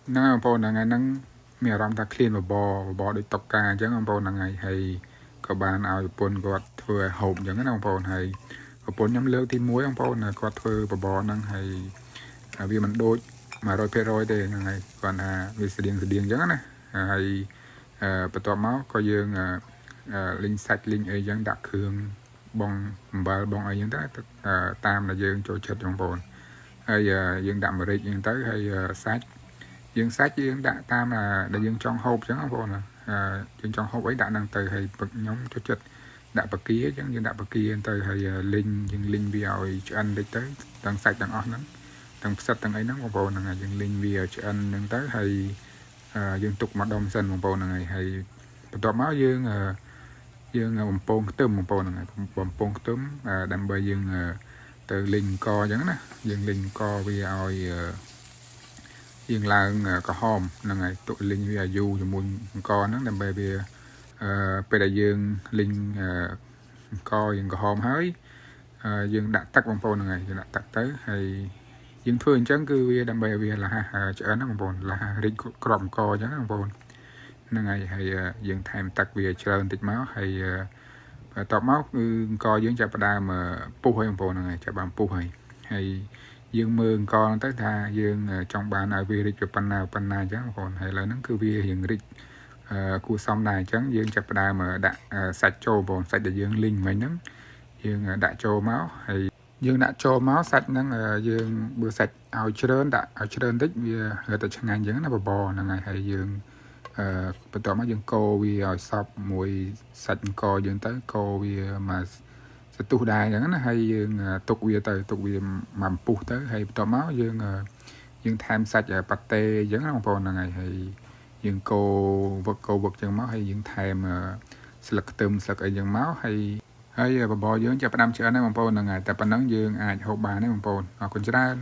năng bộ là ngày năngมีอารมณ์ตาคลีนบ่ ដូចតកការអញ្ចឹងបងប្អូនហ្នឹងហើយក៏បានឲ្យប្រពន្ធគាត់ធ្វើហូបអញ្ចឹងណាបងប្អូនហើយប្រពន្ធខ្ញុំលើកទី1បងប្អូនគាត់ធ្វើបបរហ្នឹងហើយវាមិនដូច100%ទេហ្នឹងហើយគាត់ថាវាស្តៀងអញ្ចឹងណាហើយបន្ទាប់មកក៏យើងលីងសាច់លីងអីអញ្ចឹងដាក់គ្រឿងបងអំបិលបងអីអញ្ចឹងទៅតាមដែលយើងចូលចិត្តបងប្អូនហើយយើងដាក់ម្រេចអញ្ចឹងទៅហើយសាច់យើងដាក់តាមដែលយើងចង់ហូបអញ្ចឹងបងប្អូនយើងចង់ហូបអីដាក់ហ្នឹងទៅហើយខ្ញុំចូលចិត្តដាក់បកាអញ្ចឹងយើងដាក់បកាទៅហើយលីងយើងលីងវាឲ្យឆ្អិនតិចទៅទាំងសាច់ទាំងអស់ហ្នឹងទាំងផ្សិតទាំងអីហ្នឹងបងប្អូនហ្នឹងយើងលីងវាឆ្អិនហ្នឹងទៅហើយយើងទុកមកដុំសិនបងប្អូនហ្នឹងហើយបន្ទាប់មកយើងបំពងខ្ទឹមបងប្អូនហ្នឹងហើយបំពងខ្ទឹមដើម្បីយើងទៅលីងកអញ្ចឹងណាយើងលីងកវាឲ្យយើងឡើងក្រហមហ្នឹងហើយទុកលីងវាយូរជាមួយអង្គហ្នឹងដើម្បីវាពេលដែលយើងលីងអង្គយើងក្រហមហើយយើងដាក់ទឹកបងប្អូនហ្នឹងហើយយើងដាក់ទឹកទៅហើយយើងធ្វើអញ្ចឹងគឺវាដើម្បីវាលះឆ្អិនណាបងប្អូនលះរីកក្របអង្គអញ្ចឹងណាបងប្អូនហ្នឹងហើយយើងថែមទឹកវាច្រើនតិចមកហើយបន្ទាប់មកគឺអង្គយើងចាប់ផ្ដើមពុះហើយបងប្អូនហ្នឹងហើយចាប់បានពុះហើយយើងមើលអង្គទៅថាយើងចង់បានឲ្យវារីកប៉ុណ្ណាអញ្ចឹងបងប្អូនហើយឥឡូវហ្នឹងគឺវារៀងរីកគួរសមដែរអញ្ចឹងយើងចាប់ផ្ដើមដាក់សាច់ចូលបងសាច់ដែលយើងលីងមិញហ្នឹងយើងដាក់ចូលមកហើយយើងដាក់ចូលមកសាច់ហ្នឹងយើងបើសាច់ឲ្យច្រើនដាក់ឲ្យច្រើនតិចវារត់តែឆ្ងាញ់អញ្ចឹងណាបបរហ្នឹងហើយយើងបន្ទាប់មកយើងកូរវាឲ្យសព្វមួយសាច់អង្គយើងទៅកូរវាមកសន្ទុះដែរអញ្ចឹងណាហើយយើងទុកវាមកពុះទៅហើយបន្ទាប់មកយើងថែមសាច់ប៉ាតេអញ្ចឹងណាបងប្អូនហ្នឹងហើយយើងកូរវឹកអញ្ចឹងមកហើយយើងថែមស្លឹកខ្ទឹមស្លឹកអីអញ្ចឹងមកហើយបបរយើងចាប់ផ្ដើមឆ្អិនហើយបងប្អូនហ្នឹងហើយតែប៉ុណ្ណឹងយើងអាចហូបបានហើយបងប្អូនអរគុណច្រើន